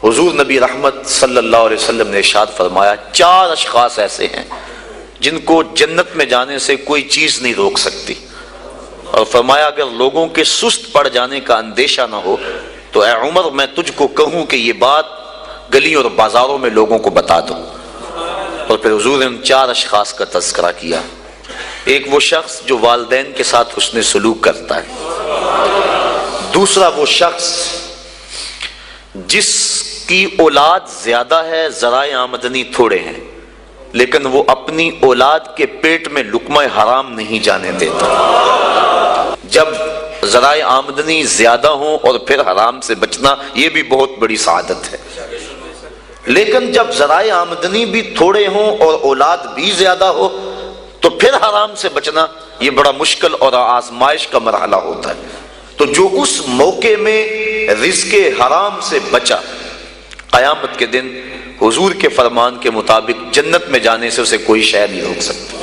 حضور نبی رحمت صلی اللہ علیہ وسلم نے ارشاد فرمایا 4 اشخاص ایسے ہیں جن کو جنت میں جانے سے کوئی چیز نہیں روک سکتی، اور فرمایا اگر لوگوں کے سست پڑ جانے کا اندیشہ نہ ہو تو اے عمر میں تجھ کو کہوں کہ یہ بات گلیوں اور بازاروں میں لوگوں کو بتا دو۔ اور پھر حضور نے ان 4 اشخاص کا تذکرہ کیا۔ ایک وہ شخص جو والدین کے ساتھ حسن سلوک کرتا ہے، دوسرا وہ شخص جس کی اولاد زیادہ ہے، ذرائع آمدنی تھوڑے ہیں، لیکن وہ اپنی اولاد کے پیٹ میں لقمہ حرام نہیں جانے دیتا۔ جب ذرائع آمدنی زیادہ ہوں اور پھر حرام سے بچنا، یہ بھی بہت بڑی سعادت ہے، لیکن جب ذرائع آمدنی بھی تھوڑے ہوں اور اولاد بھی زیادہ ہو تو پھر حرام سے بچنا یہ بڑا مشکل اور آزمائش کا مرحلہ ہوتا ہے۔ تو جو اس موقع میں رزق حرام سے بچا، قیامت کے دن حضور کے فرمان کے مطابق جنت میں جانے سے اسے کوئی شے نہیں روک سکتی۔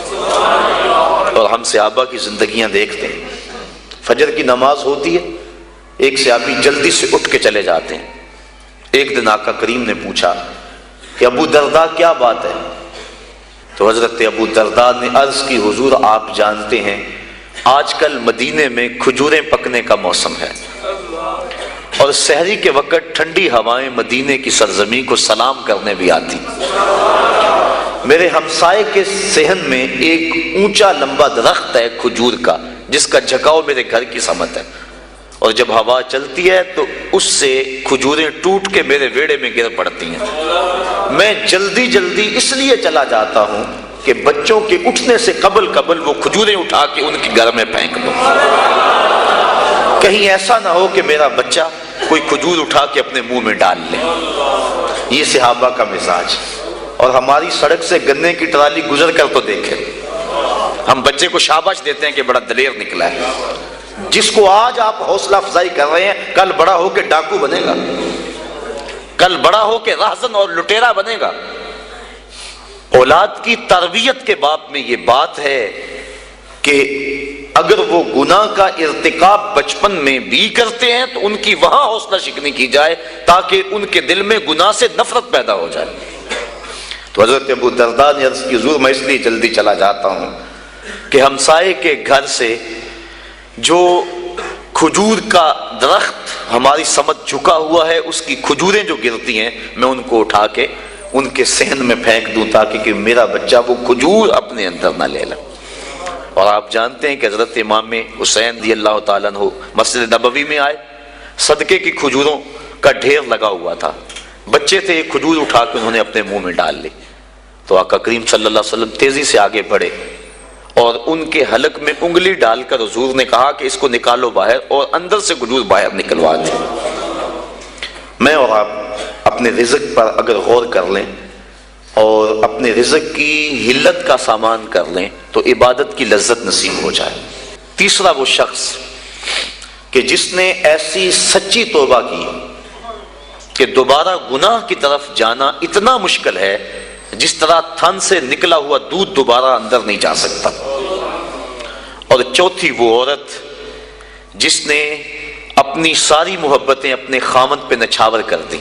اور ہم صحابہ کی زندگیاں دیکھتے ہیں، فجر کی نماز ہوتی ہے، ایک صحابی جلدی سے اٹھ کے چلے جاتے ہیں۔ ایک دن آقا کریم نے پوچھا کہ ابو درداء کیا بات ہے؟ تو حضرت ابو درداء نے عرض کی حضور آپ جانتے ہیں آج کل مدینے میں کھجوریں پکنے کا موسم ہے، اور سحری کے وقت ٹھنڈی ہوائیں مدینے کی سرزمین کو سلام کرنے بھی آتی۔ میرے ہمسائے کے صحن میں ایک اونچا لمبا درخت ہے کھجور کا، جس کا جھکاؤ میرے گھر کی سمت ہے، اور جب ہوا چلتی ہے تو اس سے کھجوریں ٹوٹ کے میرے ویڑے میں گر پڑتی ہیں۔ میں جلدی جلدی اس لیے چلا جاتا ہوں کہ بچوں کے اٹھنے سے قبل وہ کھجوریں اٹھا کے ان کے گھر میں پھینک دو، کہیں ایسا نہ ہو کہ میرا بچہ کوئی کھجور اٹھا کے اپنے منہ میں ڈال لے۔ یہ صحابہ کا مزاج۔ اور ہماری سڑک سے گنے کی ٹرالی گزر کر تو دیکھیں، ہم بچے کو شاباش دیتے ہیں کہ بڑا دلیر نکلا ہے۔ جس کو آج آپ حوصلہ افزائی کر رہے ہیں کل بڑا ہو کے ڈاکو بنے گا، کل بڑا ہو کے راہزن اور لٹیرا بنے گا۔ اولاد کی تربیت کے باب میں یہ بات ہے کہ اگر وہ گناہ کا ارتکاب بچپن میں بھی کرتے ہیں تو ان کی وہاں حوصلہ شکنی کی جائے تاکہ ان کے دل میں گناہ سے نفرت پیدا ہو جائے۔ تو حضرت ابو درداء نے عرض کی حضور میں اس لیے جلدی چلا جاتا ہوں کہ ہمسائے کے گھر سے جو کھجور کا درخت ہماری سمت جھکا ہوا ہے اس کی کھجوریں جو گرتی ہیں میں ان کو اٹھا کے ان کے صحن میں پھینک دوں تاکہ کہ میرا بچہ وہ کھجور اپنے اندر نہ لے لے۔ اور آپ جانتے ہیں کہ حضرت امام حسین رضی اللہ تعالیٰ عنہ مسجد نبوی میں آئے، صدقے کی کھجوروں کا ڈھیر لگا ہوا تھا، بچے تھے، ایک کھجور اٹھا کے انہوں نے اپنے منہ میں ڈال لی۔ تو آقا کریم صلی اللہ علیہ وسلم تیزی سے آگے بڑھے اور ان کے حلق میں انگلی ڈال کر حضور نے کہا کہ اس کو نکالو باہر، اور اندر سے کھجور باہر نکلوا دی۔ میں اور آپ اپنے رزق پر اگر غور کر لیں اور اپنے رزق کی حلت کا سامان کر لیں تو عبادت کی لذت نصیب ہو جائے۔ تیسرا وہ شخص کہ جس نے ایسی سچی توبہ کی کہ دوبارہ گناہ کی طرف جانا اتنا مشکل ہے جس طرح تھن سے نکلا ہوا دودھ دوبارہ اندر نہیں جا سکتا۔ اور چوتھی وہ عورت جس نے اپنی ساری محبتیں اپنے خامد پہ نچھاور کر دی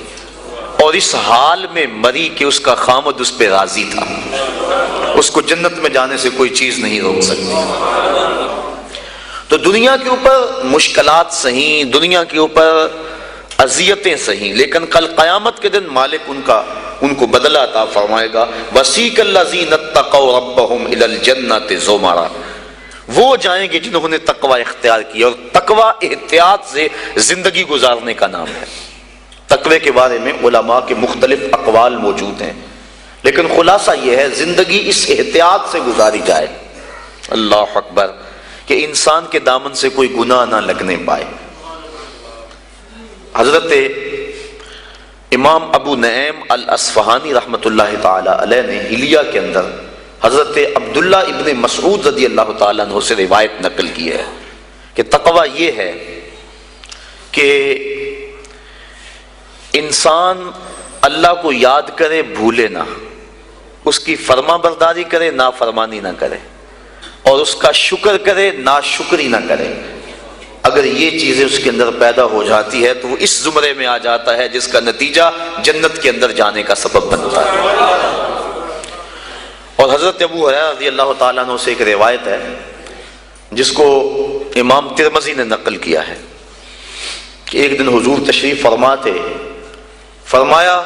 اور اس حال میں مری کہ اس کا خامد اس پہ راضی تھا، اس کو جنت میں جانے سے کوئی چیز نہیں روک سکتی۔ تو دنیا کے اوپر مشکلات سہیں، دنیا کے اوپر اذیتیں سہیں، لیکن کل قیامت کے دن مالک ان کو بدلہ عطا فرمائے گا۔ وَسِيقَ الَّذِينَ اتَّقَوْا رَبَّهُمْ إِلَى الْجَنَّةِ زُمَرًا، وہ جائیں گے جنہوں نے تقوی اختیار کیا، اور تقوی احتیاط سے زندگی گزارنے کا نام ہے۔ تقوی کے بارے میں علماء کے مختلف اقوال موجود ہیں، لیکن خلاصہ یہ ہے زندگی اس احتیاط سے گزاری جائے، اللہ اکبر، کہ انسان کے دامن سے کوئی گناہ نہ لگنے پائے۔ حضرت امام ابو نعیم الاصفہانی رحمۃ اللہ تعالی علیہ نے حلیہ کے اندر حضرت عبداللہ ابن مسعود رضی اللہ تعالیٰ عنہ سے روایت نقل کی ہے کہ تقوی یہ ہے کہ انسان اللہ کو یاد کرے، بھولے نہ، اس کی فرما برداری کرے، نافرمانی نہ کرے، اور اس کا شکر کرے، ناشکری نہ کرے۔ اگر یہ چیزیں اس کے اندر پیدا ہو جاتی ہے تو وہ اس زمرے میں آ جاتا ہے جس کا نتیجہ جنت کے اندر جانے کا سبب بنتا ہے۔ اور حضرت ابو ہریرہ رضی اللہ تعالیٰ عنہ سے ایک روایت ہے جس کو امام ترمذی نے نقل کیا ہے کہ ایک دن حضور تشریف فرما تھے، فرمایا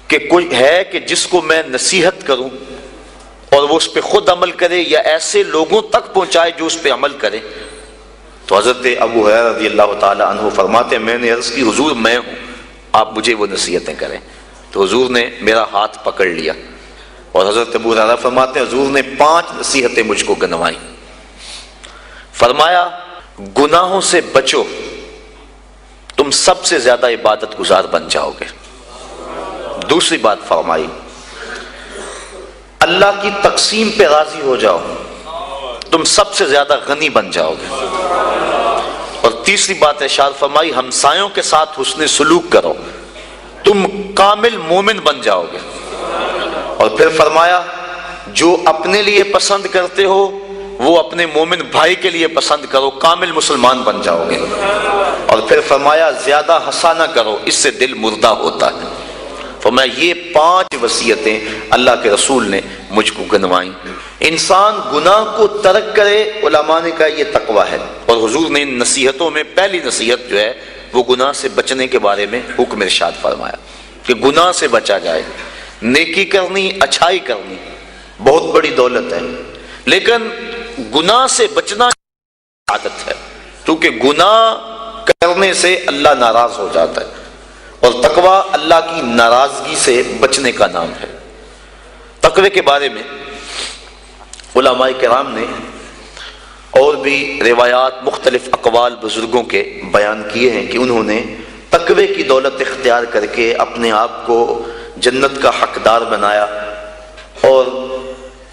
کہ کوئی ہے کہ جس کو میں نصیحت کروں اور وہ اس پہ خود عمل کرے یا ایسے لوگوں تک پہنچائے جو اس پہ عمل کرے؟ تو حضرت ابو ہریرہ رضی اللہ تعالی عنہ فرماتے ہیں میں نے عرض کی حضور میں ہوں، آپ مجھے وہ نصیحتیں کریں۔ تو حضور نے میرا ہاتھ پکڑ لیا اور حضرت ابو ہریرہ فرماتے ہیں حضور نے 5 نصیحتیں مجھ کو گنوائیں۔ فرمایا گناہوں سے بچو، تم سب سے زیادہ عبادت گزار بن جاؤ گے۔ دوسری بات فرمائی اللہ کی تقسیم پہ راضی ہو جاؤ، تم سب سے زیادہ غنی بن جاؤ گے۔ اور تیسری بات ارشاد فرمائی ہمسایوں کے ساتھ حسن سلوک کرو، تم کامل مومن بن جاؤ گے۔ اور پھر فرمایا جو اپنے لیے پسند کرتے ہو وہ اپنے مومن بھائی کے لیے پسند کرو، کامل مسلمان بن جاؤ گے۔ اور پھر فرمایا زیادہ ہنسا نہ کرو، اس سے دل مردہ ہوتا ہے۔ فرمایا یہ 5 وصیتیں اللہ کے رسول نے مجھ کو گنوائیں۔ انسان گناہ کو ترک کرے، علماء نے کہا یہ تقویٰ ہے۔ اور حضور نے ان نصیحتوں میں پہلی نصیحت جو ہے وہ گناہ سے بچنے کے بارے میں حکم ارشاد فرمایا کہ گناہ سے بچا جائے۔ نیکی کرنی، اچھائی کرنی بہت بڑی دولت ہے، لیکن گناہ سے بچنا عادت ہے، کیونکہ گناہ کرنے سے اللہ ناراض ہو جاتا ہے، اور تقویٰ اللہ کی ناراضگی سے بچنے کا نام ہے۔ تقوی کے بارے میں علماء کرام نے اور بھی روایات، مختلف اقوال بزرگوں کے بیان کیے ہیں کہ انہوں نے تقوی کی دولت اختیار کر کے اپنے آپ کو جنت کا حقدار بنایا اور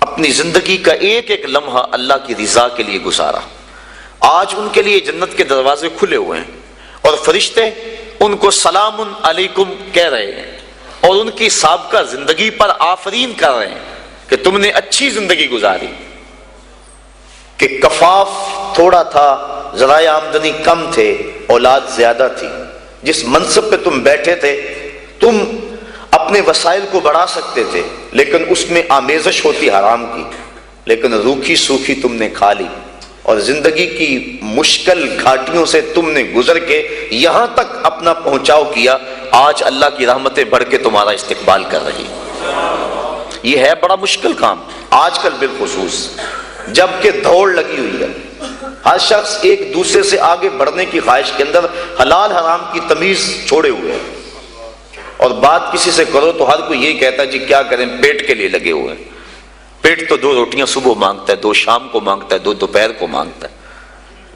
اپنی زندگی کا ایک ایک لمحہ اللہ کی رضا کے لیے گزارا۔ آج ان کے لیے جنت کے دروازے کھلے ہوئے ہیں اور فرشتے ان کو سلام علیکم کہہ رہے ہیں اور ان کی سابقہ زندگی پر آفرین کر رہے ہیں کہ تم نے اچھی زندگی گزاری، کہ کفاف تھوڑا تھا، ذرائع آمدنی کم تھے، اولاد زیادہ تھی، جس منصب پہ تم بیٹھے تھے تم اپنے وسائل کو بڑھا سکتے تھے لیکن اس میں آمیزش ہوتی حرام کی، لیکن روکھی سوکھی تم نے کھا لی اور زندگی کی مشکل گھاٹیوں سے تم نے گزر کے یہاں تک اپنا پہنچاؤ کیا۔ آج اللہ کی رحمتیں بڑھ کے تمہارا استقبال کر رہی۔ یہ ہے بڑا مشکل کام آج کل بالخصوص، جبکہ دوڑ لگی ہوئی ہے، ہر شخص ایک دوسرے سے آگے بڑھنے کی خواہش کے اندر حلال حرام کی تمیز چھوڑے ہوئے ہیں، اور بات کسی سے کرو تو ہر کوئی یہی کہتا ہے جی کیا کریں، پیٹ کے لیے لگے ہوئے ہیں۔ پیٹ تو 2 روٹیاں صبح مانگتا ہے، 2 شام کو مانگتا ہے، 2 دوپہر کو مانگتا ہے۔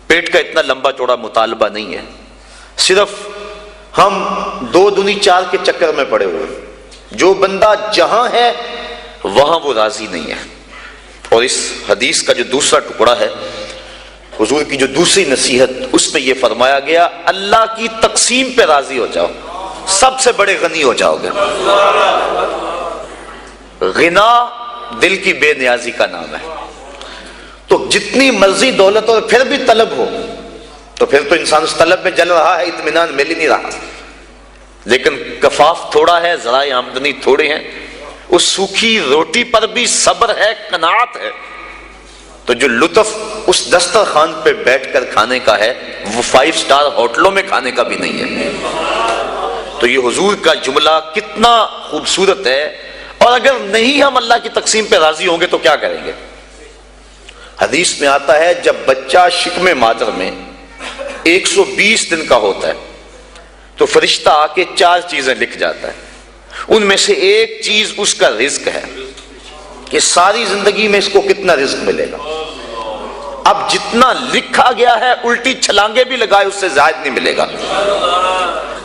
پیٹ کا اتنا لمبا چوڑا مطالبہ نہیں ہے، صرف ہم 2 دنی 4 کے چکر میں پڑے ہوئے ہیں۔ جو بندہ جہاں ہے وہاں وہ راضی نہیں ہے۔ اور اس حدیث کا جو دوسرا ٹکڑا ہے، حضور کی جو دوسری نصیحت، اس میں یہ فرمایا گیا اللہ کی تقسیم پہ راضی ہو جاؤ، سب سے بڑے غنی ہو جاؤ گے۔ غنا دل کی بے نیازی کا نام ہے، تو جتنی مرضی دولت اور پھر بھی طلب ہو تو پھر تو انسان اس طلب میں جل رہا ہے، اطمینان مل ہی نہیں رہا۔ لیکن کفاف تھوڑا ہے، ذرائع آمدنی تھوڑے ہیں، اس سوکھی روٹی پر بھی صبر ہے، قناعت ہے، تو جو لطف اس دسترخوان پہ بیٹھ کر کھانے کا ہے وہ 5 سٹار ہوٹلوں میں کھانے کا بھی نہیں ہے۔ تو یہ حضور کا جملہ کتنا خوبصورت ہے، اور اگر نہیں ہم اللہ کی تقسیم پہ راضی ہوں گے تو کیا کریں گے؟ حدیث میں آتا ہے جب بچہ شکم مادر میں 120 دن کا ہوتا ہے تو فرشتہ آ کے 4 چیزیں لکھ جاتا ہے، ان میں سے ایک چیز اس کا رزق ہے کہ ساری زندگی میں اس کو کتنا رزق ملے گا۔ اب جتنا لکھا گیا ہے الٹی چھلانگے بھی لگائے اس سے زائد نہیں ملے گا،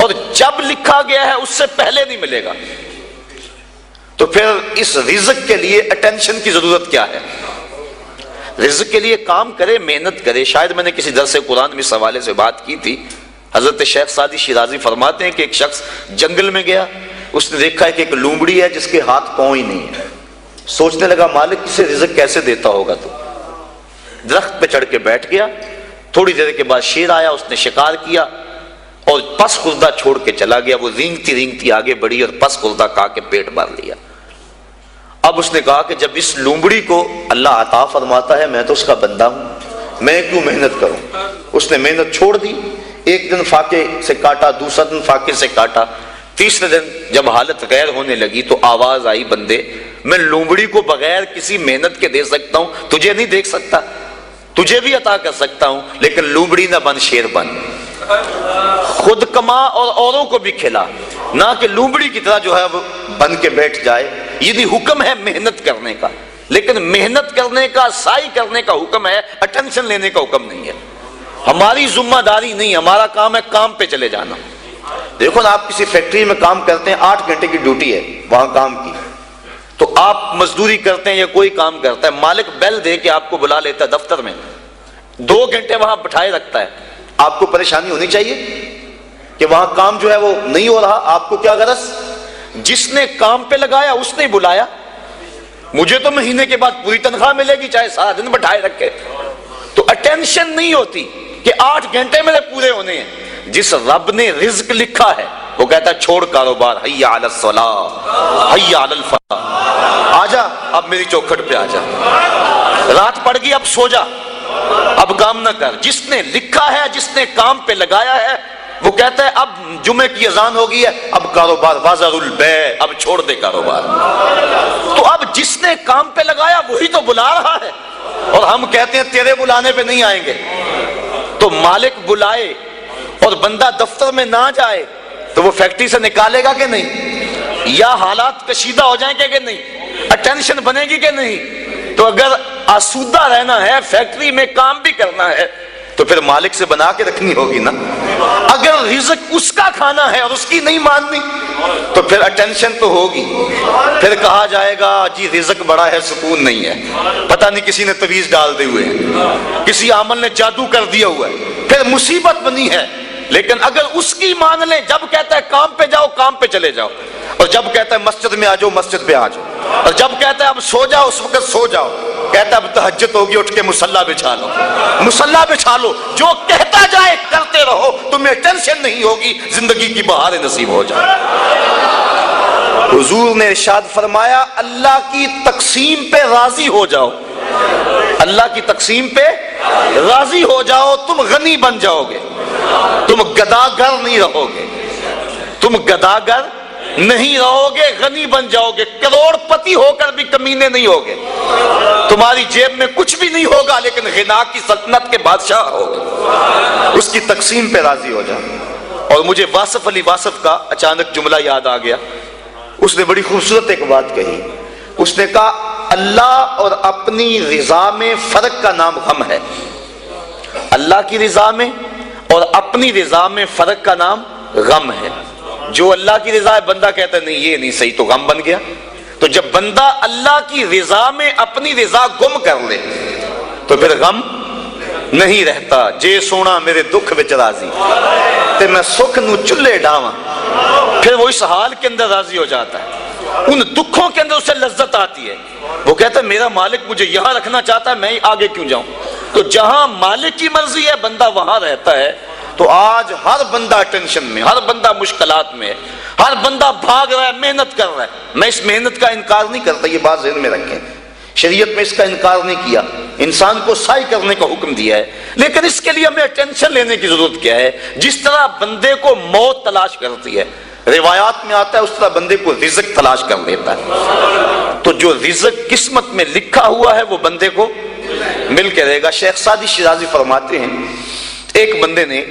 اور جب لکھا گیا ہے اس سے پہلے نہیں ملے گا۔ تو پھر اس رزق کے لیے اٹینشن کی ضرورت کیا ہے؟ رزق کے لیے کام کرے، محنت کرے۔ شاید میں نے کسی درس قرآن میں اس حوالے سے بات کی تھی، حضرت شیخ سعدی شیرازی فرماتے ہیں کہ ایک شخص جنگل میں گیا، اس نے دیکھا ہے کہ ایک لومڑی ہے جس کے ہاتھ پاؤں ہی نہیں ہے، سوچنے لگا مالک اسے رزق کیسے دیتا ہوگا، تو درخت پہ چڑھ کے بیٹھ گیا تھوڑی دیر کے بعد شیر آیا، اس نے شکار کیا اور پس خوردہ چھوڑ کے چلا گیا۔ وہ رینگتی رینگتی آگے بڑھی اور پس خوردہ کھا کے پیٹ بھر لیا۔ اب اس نے کہا کہ جب اس لومڑی کو اللہ عطا فرماتا ہے، میں تو اس کا بندہ ہوں، میں کیوں محنت کروں؟ اس نے محنت چھوڑ دی۔ ایک دن فاقے سے کاٹا، دوسرا دن فاقے سے کاٹا، تیسرے دن جب حالت غیر ہونے لگی تو آواز آئی، بندے میں لومڑی کو بغیر کسی محنت کے دے سکتا ہوں، تجھے نہیں دیکھ سکتا، تجھے بھی عطا کر سکتا ہوں، لیکن لومڑی نہ بن، شیر بن، خود کما اور اوروں کو بھی کھلا، نہ کہ لومڑی کی طرح جو ہے وہ بن کے بیٹھ جائے۔ یہ بھی حکم ہے محنت کرنے کا، لیکن محنت کرنے کا، سعی کرنے کا حکم ہے، اٹینشن لینے کا حکم نہیں ہے۔ ہماری ذمہ داری نہیں، ہمارا کام ہے کام پہ چلے جانا۔ دیکھو نا، آپ کسی فیکٹری میں کام کرتے ہیں، 8 گھنٹے کی ڈیوٹی ہے وہاں کام کی، تو آپ مزدوری کرتے ہیں یا کوئی کام کرتا ہے، مالک بیل دے کے آپ کو بلا لیتا ہے دفتر میں، 2 گھنٹے وہاں بٹھائے رکھتا ہے، آپ کو پریشانی ہونی چاہیے کہ وہاں کام جو ہے وہ نہیں ہو رہا؟ آپ کو کیا غرض؟ جس نے کام پہ لگایا اس نے بلایا، مجھے تو مہینے کے بعد پوری تنخواہ ملے گی چاہے سارا دن بٹھائے رکھے۔ تو اٹینشن نہیں ہوتی کہ 8 گھنٹے میرے پورے ہونے ہیں۔ جس رب نے رزق لکھا ہے وہ کہتا ہے چھوڑ کاروبار، حی علی الصلاۃ، حی علی الفلاح، آجا اب میری چوکھٹ پہ آجا، رات پڑ گئی اب سو جا، اب کام نہ کر۔ جس نے لکھا ہے، جس نے کام پہ لگایا ہے، وہ کہتا ہے اب جمعے کی اذان ہو گئی ہے، اب کاروبار وازر البیع، اب چھوڑ دے کاروبار۔ تو اب جس نے کام پہ لگایا وہی تو بلا رہا ہے، اور ہم کہتے ہیں تیرے بلانے پہ نہیں آئیں گے۔ تو مالک بلائے اور بندہ دفتر میں نہ جائے تو وہ فیکٹری سے نکالے گا کہ نہیں؟ یا حالات کشیدہ ہو جائیں گے کہ نہیں؟ اٹینشن بنے گی کہ نہیں؟ تو اگر آسودہ رہنا ہے، فیکٹری میں کام بھی کرنا ہے، تو پھر مالک سے بنا کے رکھنی ہوگی نا۔ اگر رزق اس کا کھانا ہے اور اس کی نہیں ماننی تو پھر اٹینشن تو ہوگی۔ پھر کہا جائے گا جی رزق بڑا ہے، سکون نہیں ہے، پتہ نہیں کسی نے تویز ڈال دی ہوئے ہیں، کسی عامل نے جادو کر دیا ہوا ہے، پھر مصیبت بنی ہے۔ لیکن اگر اس کی مان لیں، جب کہتا ہے کام پہ جاؤ کام پہ چلے جاؤ، اور جب کہتا ہے مسجد میں آ جاؤ مسجد پہ آ جاؤ، اور جب کہتا ہے اب سو جاؤ اس وقت سو جاؤ، کہتا ہے اب تہجد ہوگی اٹھ کے مصلی بچھا لو، مصلی بچھا لو، جو کہتا جائے کرتے رہو، تمہیں ٹینشن نہیں ہوگی، زندگی کی بہاریں نصیب ہو جائے۔ حضور نے ارشاد فرمایا اللہ کی تقسیم پہ راضی ہو جاؤ، اللہ کی تقسیم پہ راضی ہو جاؤ، تم غنی بن جاؤ گے، تم گداگر نہیں رہو گے، تم گداگر نہیں رہو گے، غنی بن جاؤ گے، کروڑ پتی ہو کر بھی کمینے نہیں ہوگے، تمہاری جیب میں کچھ بھی نہیں ہوگا لیکن غنا کی سلطنت کے بادشاہ ہوگے۔ اس کی تقسیم پہ راضی ہو جاؤ۔ اور مجھے واصف علی واصف کا اچانک جملہ یاد آ گیا، اس نے بڑی خوبصورت ایک بات کہی، اس نے کہا اللہ اور اپنی رضا میں فرق کا نام غم ہے۔ اللہ کی رضا میں اور اپنی رضا میں فرق کا نام غم ہے۔ جو اللہ کی رضا ہے بندہ کہتا ہے نہیں یہ نہیں صحیح، تو غم بن گیا۔ تو جب بندہ اللہ کی رضا میں اپنی رضا گم کر لے تو پھر غم نہیں رہتا۔ جے سونا میرے دکھ وچ راضی تے میں سکھ نو چلے ڈاواں، پھر وہ اس حال کے اندر راضی ہو جاتا ہے، ان دکھوں کے اندر اسے لذت آتی ہے۔ وہ کہتا ہے میرا مالک مجھے یہاں رکھنا چاہتا ہے، میں آگے کیوں جاؤں؟ تو جہاں مالک کی مرضی ہے بندہ وہاں رہتا ہے۔ تو آج ہر بندہ ٹینشن میں، ہر بندہ مشکلات میں ہے، ہر بندہ بھاگ رہا ہے، محنت کر رہا ہے۔ میں اس محنت کا انکار نہیں کرتا، یہ بات ذہن میں رکھیں، شریعت میں اس کا انکار نہیں کیا، انسان کو سعی کرنے کا حکم دیا ہے، لیکن اس کے لیے ہمیں ٹینشن لینے کی ضرورت کیا ہے؟ جس طرح بندے کو موت تلاش کرتی ہے، روایات میں آتا ہے، اس طرح بندے کو رزق تلاش کر لیتا ہے۔ تو جو رزق قسمت میں لکھا ہوا ہے وہ بندے کو مل کے رہے گا۔ شیخ سعدی شیرازی فرماتے ہیں ایک بندے نے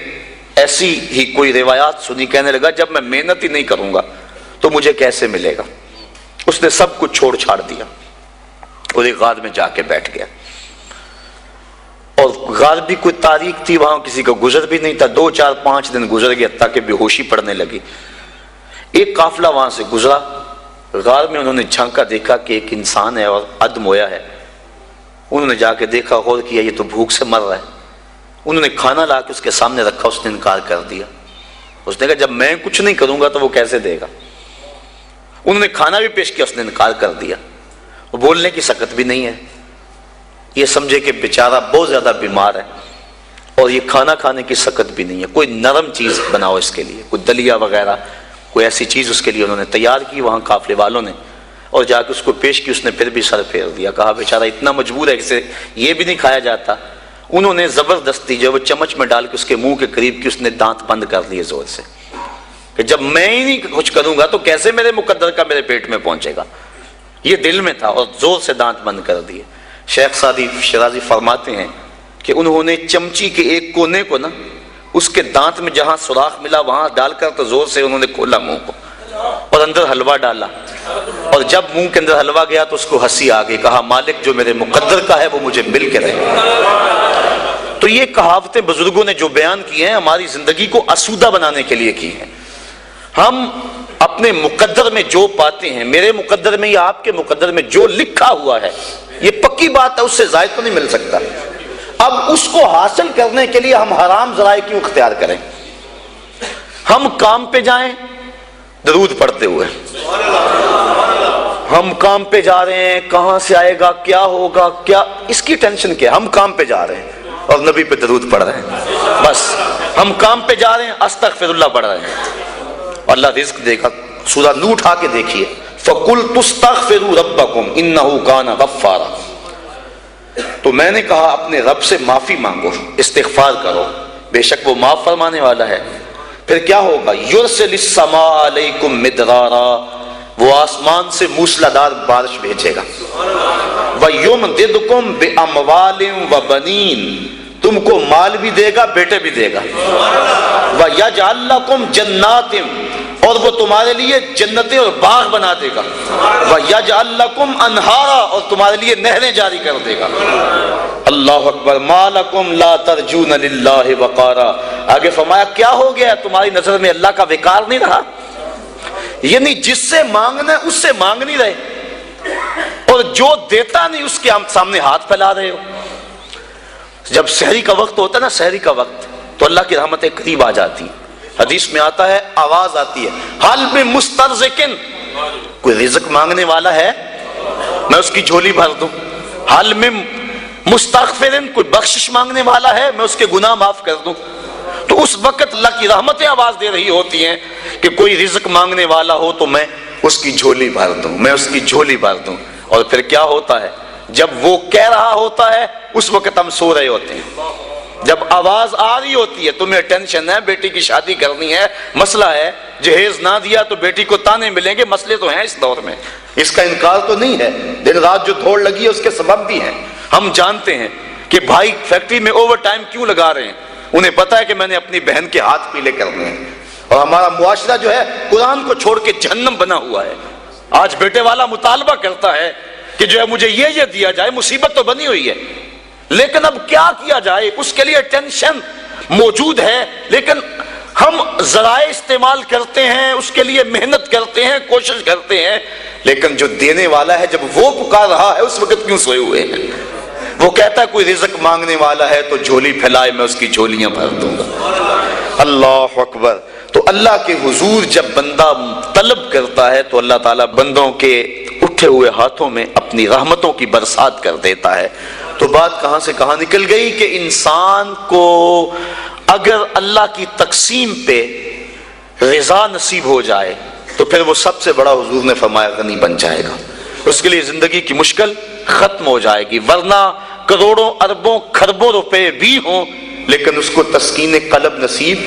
ایسی ہی کوئی روایات سنی، کہنے لگا جب میں محنت ہی نہیں کروں گا تو مجھے کیسے ملے گا؟ اس نے سب کچھ چھوڑ چھاڑ دیا اور ایک غار میں جا کے بیٹھ گیا، اور غار بھی کوئی تاریخ تھی، وہاں کسی کا گزر بھی نہیں تھا۔ 2 4 5 دن گزر گئے تاکہ بے ہوشی پڑنے لگی۔ ایک قافلہ وہاں سے گزرا، غار میں انہوں نے جھانکا، دیکھا کہ ایک انسان ہے اور ادم ہویا ہے۔ انہوں نے جا کے دیکھا، غور کیا، یہ تو بھوک سے مر رہا ہے۔ انہوں نے کھانا لا کے اس کے سامنے رکھا، اس نے انکار کر دیا۔ اس نے کہا جب میں کچھ نہیں کروں گا تو وہ کیسے دے گا؟ انہوں نے کھانا بھی پیش کیا، اس نے انکار کر دیا۔ وہ بولنے کی سکت بھی نہیں ہے، یہ سمجھے کہ بیچارہ بہت زیادہ بیمار ہے۔ اور یہ کھانا کھانے کی سکت بھی نہیں ہے، کوئی نرم چیز بناؤ اس کے لیے، کوئی دلیا وغیرہ، کوئی ایسی چیز اس کے لیے انہوں نے تیار کی وہاں قافلے والوں نے، اور جا کے اس کو پیش کی، اس نے پھر بھی سر پھیر دیا، کہا بیچارہ اتنا مجبور ہے کہ یہ بھی نہیں کھایا جاتا۔ انہوں نے زبردستی جو وہ چمچ میں ڈال کے اس کے منہ کے قریب کی، اس نے دانت بند کر لیے زور سے، کہ جب میں ہی نہیں کچھ کروں گا تو کیسے میرے مقدر کا میرے پیٹ میں پہنچے گا، یہ دل میں تھا، اور زور سے دانت بند کر دیے۔ شیخ سعدی شیرازی فرماتے ہیں کہ انہوں نے چمچی کے ایک کونے کو نا اس کے دانت میں جہاں سوراخ ملا وہاں ڈال کر تو زور سے انہوں نے کھولا منہ کو اور اندر حلوہ ڈالا، اور جب منہ کے اندر حلوہ گیا تو اس کو ہنسی آ گئی، کہا مالک جو میرے مقدر کا ہے وہ مجھے مل کے رہے۔ تو یہ کہاوتیں بزرگوں نے جو بیان کی ہیں ہماری زندگی کو آسودہ بنانے کے لیے کی ہیں۔ ہم اپنے مقدر میں جو پاتے ہیں، میرے مقدر میں یا آپ کے مقدر میں جو لکھا ہوا ہے، یہ پکی بات ہے، اس سے زائد تو نہیں مل سکتا۔ اب اس کو حاصل کرنے کے لیے ہم حرام ذرائع کیوں اختیار کریں؟ ہم کام پہ جائیں درود پڑھتے ہوئے، ہم کام پہ جا رہے ہیں، کہاں سے آئے گا، کیا ہوگا، کیا، اس کی ٹینشن کیا؟ ہم کام پہ جا رہے ہیں اور نبی پہ درود پڑھ رہے ہیں، بس ہم کام پہ جا رہے ہیں استغفر اللہ پڑھ رہے ہیں، اللہ رزق دے گا۔ سورہ نوح اٹھا کے دیکھیے، فَقُلْتُ اسْتَغْفِرُوا رَبَّكُمْ إِنَّهُ كَانَ غَفَّارًا، تو میں نے کہا اپنے رب سے معافی مانگو، استغفار کرو، بے شک وہ معاف فرمانے والا ہے۔ پھر کیا ہوگا؟ یرسل السماء علیکم مدرارا، وہ آسمان سے موسلادھار بارش بھیجے گا، وَيُمْدِدْكُمْ بِأَمْوَالٍ وَبَنِينَ، تم کو مال بھی دے گا، بیٹے بھی دے گا، وَيَجْعَلْ لَكُمْ جَنَّاتٍ، اور وہ تمہارے لیے جنتیں اور باغ بنا دے گا، وَيَجْعَلْ لَكُمْ أَنْهَارًا، اور تمہارے لیے نہریں جاری کر دے گا۔ اللہ اکبر، مَا لَكُمْ لَا تَرْجُونَ لِلَّهِ وَقَارًا، آگے فرمایا کیا ہو گیا، تمہاری نظر میں اللہ کا وقار نہیں رہا؟ یعنی جس سے مانگنا ہے اس سے مانگ نہیں رہے، اور جو دیتا نہیں اس کے سامنے ہاتھ پھیلا رہے ہو۔ جب سحری کا وقت ہوتا ہے نا، سحری کا وقت، تو اللہ کی رحمتیں قریب آ جاتی، حدیث میں آتا ہے، آواز آتی ہے، حل میں مسترزقن، کوئی رزق مانگنے والا ہے میں اس کی جھولی بھر دوں، حل میں مستغفرن، کوئی بخشش مانگنے والا ہے میں اس کے گناہ معاف کر دوں۔ تو اس وقت اللہ کی رحمتیں آواز دے رہی ہوتی ہیں کہ کوئی رزق مانگنے والا ہو تو میں اس کی جھولی بھر دوں، میں اس کی جھولی بھر دوں۔ اور پھر کیا ہوتا ہے؟ جب وہ کہہ رہا ہوتا ہے اس وقت ہم سو رہے ہوتے ہیں، جب آواز آ رہی ہوتی ہے، تمہیں ٹینشن ہے، بیٹی کی شادی کرنی ہے، مسئلہ ہے، جہیز نہ دیا تو بیٹی کو تانے ملیں گے، مسئلے تو ہیں اس دور میں، اس کا انکار تو نہیں ہے، دن رات جو دوڑ لگی ہے اس کے سبب بھی ہیں۔ ہم جانتے ہیں کہ بھائی فیکٹری میں اوور ٹائم کیوں لگا رہے ہیں، انہیں پتا ہے کہ میں نے اپنی بہن کے ہاتھ پیلے کرنے ہیں، اور ہمارا معاشرہ جو ہے قرآن کو چھوڑ کے جہنم بنا ہوا ہے۔ آج بیٹے والا مطالبہ کرتا ہے کہ جو ہے مجھے یہ دیا جائے، مصیبت تو بنی ہوئی ہے، لیکن اب کیا کیا جائے، اس کے لیے ٹینشن موجود ہے، لیکن ہم ذرائع استعمال کرتے ہیں، اس کے لیے محنت کرتے ہیں، کوشش کرتے ہیں، لیکن جو دینے والا ہے جب وہ پکار رہا ہے اس وقت کیوں سوئے ہوئے ہیں؟ وہ کہتا ہے کوئی رزق مانگنے والا ہے تو جھولی پھیلائے، میں اس کی جھولیاں بھر دوں گا۔ اللہ اکبر۔ تو اللہ کے حضور جب بندہ طلب کرتا ہے تو اللہ تعالیٰ بندوں کے اٹھے ہوئے ہاتھوں میں اپنی رحمتوں کی برسات کر دیتا ہے۔ تو بات کہاں سے کہاں نکل گئی کہ انسان کو اگر اللہ کی تقسیم پہ رضا نصیب ہو جائے تو پھر وہ سب سے بڑا، حضور نے فرمایا، غنی بن جائے گا، اس کے لیے زندگی کی مشکل ختم ہو جائے گی، ورنہ کروڑوں اربوں کھربوں روپے بھی ہوں لیکن اس کو تسکین قلب نصیب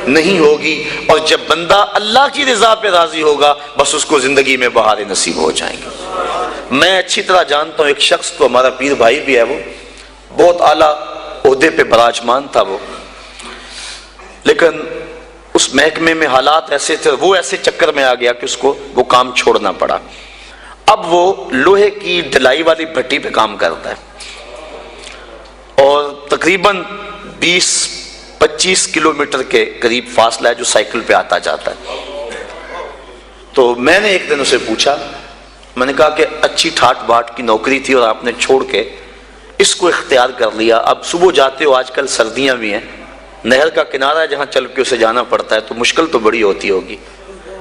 نہیں ہوگی، اور جب بندہ اللہ کی رضا پہ راضی ہوگا بس اس کو زندگی میں بہاریں نصیب ہو جائیں گے۔ میں اچھی طرح جانتا ہوں ایک شخص کو، ہمارا پیر بھائی بھی ہے، وہ بہت اعلیٰ عہدے پہ براجمان تھا وہ، لیکن اس محکمے میں حالات ایسے تھے، وہ ایسے چکر میں آ گیا کہ اس کو وہ کام چھوڑنا پڑا۔ اب وہ لوہے کی ڈھلائی والی بھٹی پہ کام کرتا ہے اور تقریباً 20-25 کلومیٹر کے قریب فاصلہ ہے جو سائیکل پہ آتا جاتا ہے۔ تو میں نے ایک دن اسے پوچھا، میں نے کہا کہ اچھی ٹھاٹ باٹ کی نوکری تھی اور آپ نے چھوڑ کے اس کو اختیار کر لیا، اب صبح جاتے ہو، آج کل سردیاں بھی ہیں، نہر کا کنارہ ہے جہاں چل کے اسے جانا پڑتا ہے، تو مشکل تو بڑی ہوتی ہوگی۔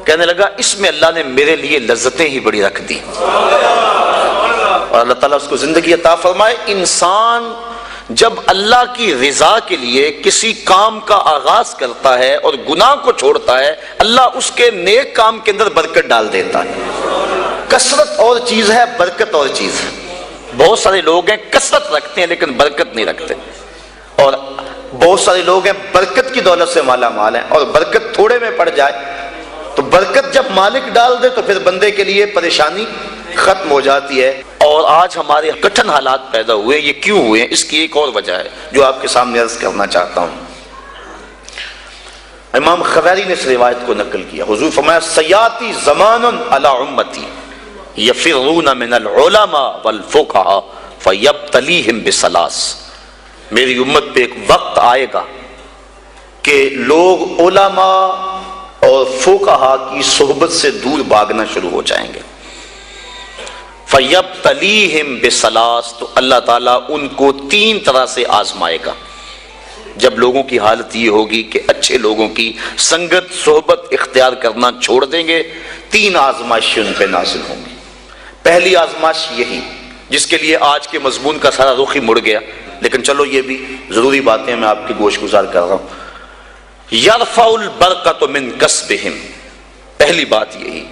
کہنے لگا اس میں اللہ نے میرے لیے لذتیں ہی بڑی رکھ دی، اور اللہ تعالیٰ اس کو زندگی عطا فرمائے۔ انسان جب اللہ کی رضا کے لیے کسی کام کا آغاز کرتا ہے اور گناہ کو چھوڑتا ہے، اللہ اس کے نیک کام کے اندر برکت ڈال دیتا ہے۔ کثرت اور چیز ہے، برکت اور چیز ہے۔ بہت سارے لوگ ہیں کثرت رکھتے ہیں لیکن برکت نہیں رکھتے، اور بہت سارے لوگ ہیں برکت کی دولت سے مالا مال ہیں، اور برکت تھوڑے میں پڑ جائے تو برکت جب مالک ڈال دے تو پھر بندے کے لیے پریشانی ختم ہو جاتی ہے۔ اور آج ہمارے کٹھن حالات پیدا ہوئے، یہ کیوں ہوئے ہیں؟ اس کی ایک اور وجہ ہے جو آپ کے سامنے عرض کرنا چاہتا ہوں۔ امام خبیری نے اس روایت کو نقل کیا، حضور فرمایا سیاتی زمان علی امتی یفرون من العلماء والفقہاء فیبتلیہم بثلاث، میری امت پہ ایک وقت آئے گا کہ لوگ علماء اور فقہاء کی صحبت سے دور بھاگنا شروع ہو جائیں گے۔ فَيَبْتَلِيهِمْ بِثَلَاثٍ، تو اللہ تعالیٰ ان کو 3 طرح سے آزمائے گا۔ جب لوگوں کی حالت یہ ہوگی کہ اچھے لوگوں کی سنگت صحبت اختیار کرنا چھوڑ دیں گے، 3 آزمائشیں ان پہ نازل ہوں گی۔ پہلی آزمائش یہی، جس کے لیے آج کے مضمون کا سارا رخ ہی مڑ گیا، لیکن چلو یہ بھی ضروری باتیں میں آپ کی گوش گزار کر رہا ہوں۔ یرفع البرکۃ من کسبہم، پہلی بات یہی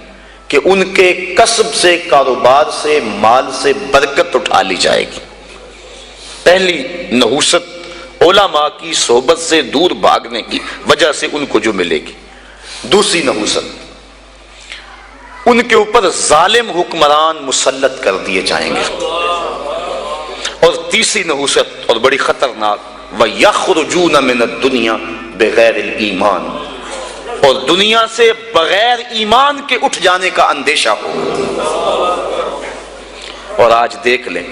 کہ ان کے کسب سے، کاروبار سے، مال سے برکت اٹھا لی جائے گی۔ پہلی نحوست علماء کی صحبت سے دور بھاگنے کی وجہ سے ان کو جو ملے گی۔ دوسری نحوست، ان کے اوپر ظالم حکمران مسلط کر دیے جائیں گے۔ اور تیسری نحوست اور بڑی خطرناک، وَيَخْرُجُونَ مِنَ الدُّنْيَا بِغَيْرِ الْإِيمَانِ، اور دنیا سے بغیر ایمان کے اٹھ جانے کا اندیشہ ہو۔ اور آج دیکھ لیں،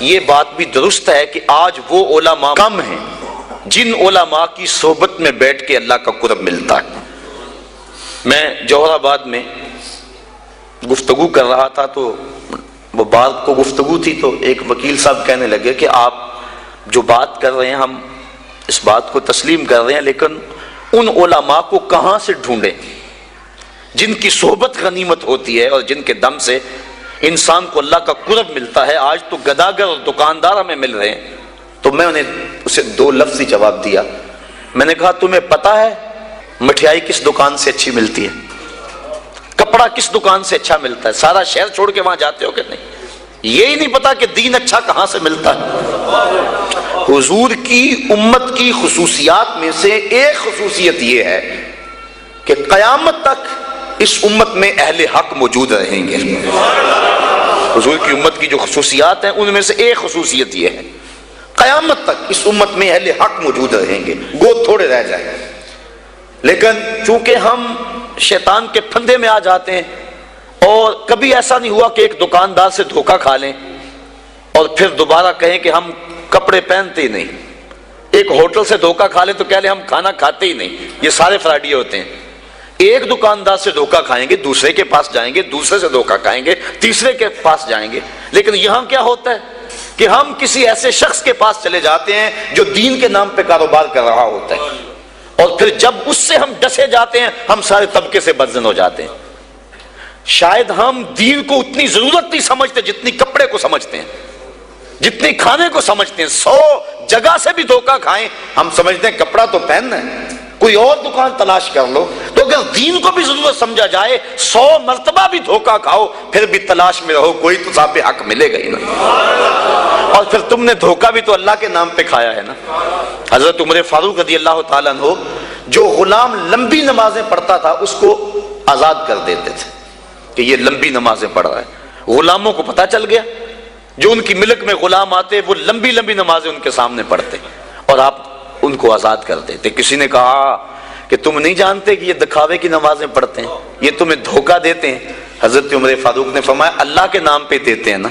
یہ بات بھی درست ہے کہ آج وہ علماء کم ہیں جن علماء کی صحبت میں بیٹھ کے اللہ کا قرب ملتا ہے۔ میں جوہر آباد میں گفتگو کر رہا تھا تو وہ بات کو گفتگو تھی، تو ایک وکیل صاحب کہنے لگے کہ آپ جو بات کر رہے ہیں ہم اس بات کو تسلیم کر رہے ہیں، لیکن ان علماء کو کہاں سے ڈھونڈیں جن کی صحبت غنیمت ہوتی ہے اور جن کے دم سے انسان کو اللہ کا قرب ملتا ہے؟ آج تو گداگر اور دکاندار ہمیں مل رہے ہیں۔ تو میں انہیں اسے 2 لفظی جواب دیا، میں نے کہا تمہیں پتا ہے مٹھائی کس دکان سے اچھی ملتی ہے، کپڑا کس دکان سے اچھا ملتا ہے؟ سارا شہر چھوڑ کے وہاں جاتے ہو کہ نہیں؟ یہی نہیں پتا کہ دین اچھا کہاں سے ملتا ہے۔ حضور کی امت کی خصوصیات میں سے ایک خصوصیت یہ ہے کہ قیامت تک اس امت میں اہل حق موجود رہیں گے۔ حضور کی امت کی جو خصوصیات ہیں ان میں سے ایک خصوصیت یہ ہے، قیامت تک اس امت میں اہل حق موجود رہیں گے، گو تھوڑے رہ جائیں۔ لیکن چونکہ ہم شیطان کے پھندے میں آ جاتے ہیں، اور کبھی ایسا نہیں ہوا کہ ایک دکاندار سے دھوکہ کھا لیں اور پھر دوبارہ کہیں کہ ہم کپڑے پہنتے ہی نہیں، ایک ہوٹل سے دھوکہ کھا لیں تو کہہ لیں ہم کھانا کھاتے ہی نہیں۔ یہ سارے فراڈیے ہوتے ہیں۔ ایک دکاندار سے دھوکہ کھائیں گے، دوسرے کے پاس جائیں گے، دوسرے سے دھوکہ کھائیں گے، تیسرے کے پاس جائیں گے۔ لیکن یہاں کیا ہوتا ہے کہ ہم کسی ایسے شخص کے پاس چلے جاتے ہیں جو دین کے نام پہ کاروبار کر رہا ہوتا ہے، اور پھر جب اس سے ہم ڈسے جاتے ہیں ہم سارے طبقے سے بدزن ہو جاتے ہیں۔ شاید ہم دین کو اتنی ضرورت نہیں سمجھتے جتنی کپڑے کو سمجھتے ہیں، جتنی کھانے کو سمجھتے ہیں۔ 100 جگہ سے بھی دھوکہ کھائیں ہم سمجھتے ہیں کپڑا تو پہننا ہے، کوئی اور دکان تلاش کر لو۔ تو اگر دین کو بھی ضرورت سمجھا جائے 100 مرتبہ بھی دھوکہ کھاؤ پھر بھی تلاش میں رہو، کوئی تو صاحب حق ملے گا ہی نا۔ اور پھر تم نے دھوکہ بھی تو اللہ کے نام پہ کھایا ہے نا۔ حضرت عمر فاروق رضی اللہ تعالیٰ عنہ جو غلام لمبی نمازیں پڑھتا تھا اس کو آزاد کر دیتے تھے کہ یہ لمبی نمازیں پڑھ رہا ہے۔ غلاموں کو پتہ چل گیا، جو ان کی ملک میں غلام آتے وہ لمبی لمبی نمازیں ان کے سامنے پڑھتے اور آپ ان کو آزاد کر دیتے۔ کسی نے کہا کہ تم نہیں جانتے کہ یہ دکھاوے کی نمازیں پڑھتے ہیں، یہ تمہیں دھوکہ دیتے ہیں؟ حضرت عمر فاروق نے فرمایا اللہ کے نام پہ دیتے ہیں نا،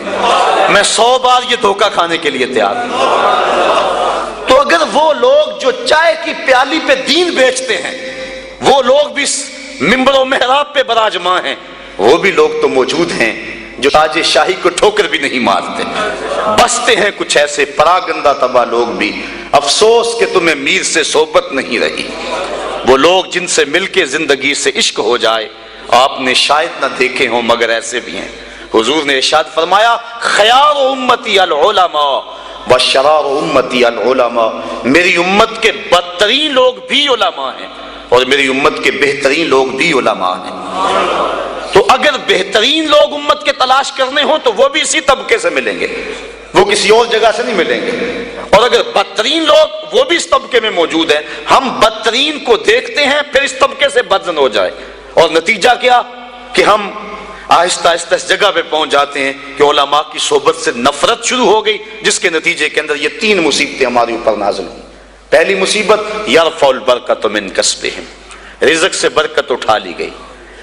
میں 100 بار یہ دھوکہ کھانے کے لیے تیار ہوں۔ تو اگر وہ لوگ جو چائے کی پیالی پہ دین بیچتے ہیں وہ لوگ بھی منبر و محراب پہ براجماں ہیں، وہ بھی لوگ تو موجود ہیں جو تاج شاہی کو ٹھوکر بھی نہیں مارتے۔ بستے ہیں کچھ ایسے پراگندہ تباہ لوگ بھی، افسوس کہ تمہیں میر سے صحبت نہیں رہی۔ وہ لوگ جن سے مل کے زندگی سے عشق ہو جائے آپ نے شاید نہ دیکھے ہوں مگر ایسے بھی ہیں۔ حضور نے ارشاد فرمایا خیار امتی العلماء وشرار امتی العلماء، میری امت کے بدترین لوگ بھی علماء ہیں اور میری امت کے بہترین لوگ بھی علماء ہیں۔ تو اگر بہترین لوگ امت کے تلاش کرنے ہوں تو وہ بھی اسی طبقے سے ملیں گے، وہ کسی اور جگہ سے نہیں ملیں گے، اور اگر بدترین لوگ وہ بھی اس طبقے میں موجود ہیں، ہم بدترین کو دیکھتے ہیں پھر اس طبقے سے بدزن ہو جائے، اور نتیجہ کیا کہ ہم آہستہ آہستہ اس جگہ پہ پہنچ جاتے ہیں کہ علماء کی صحبت سے نفرت شروع ہو گئی، جس کے نتیجے کے اندر یہ 3 مصیبتیں ہمارے اوپر نازل ہوئی۔ پہلی مصیبت یرفع البرکۃ من کسبہم، رزق سے برکت اٹھا لی گئی،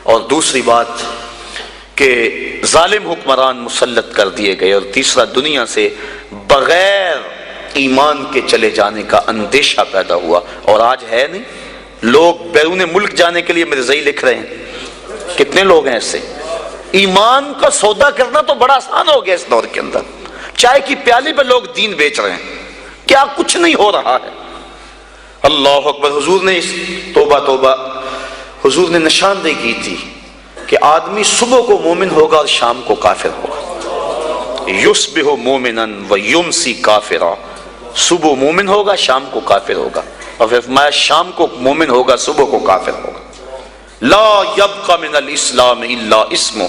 اور دوسری بات کہ ظالم حکمران مسلط کر دیے گئے، اور تیسرا دنیا سے بغیر ایمان کے چلے جانے کا اندیشہ پیدا ہوا۔ اور آج ہے نہیں، لوگ بیرون ملک جانے کے لیے مرزائی لکھ رہے ہیں، کتنے لوگ ہیں ایسے؟ ایمان کا سودا کرنا تو بڑا آسان ہو گیا اس دور کے اندر، چائے کی پیالی پہ لوگ دین بیچ رہے ہیں، کیا کچھ نہیں ہو رہا ہے۔ اللہ اکبر۔ حضور نے توبہ توبہ، حضور نے نشاندہی کی تھی کہ آدمی صبح کو مومن ہوگا اور شام کو کافر ہوگا، یصبح مومنا ویمسی کافرا، صبح مومن ہوگا شام کو کافر ہوگا، اور پھر فرمایا شام کو مومن ہوگا صبح کو کافر ہوگا۔ لا یبقى من الاسلام الا اسمہ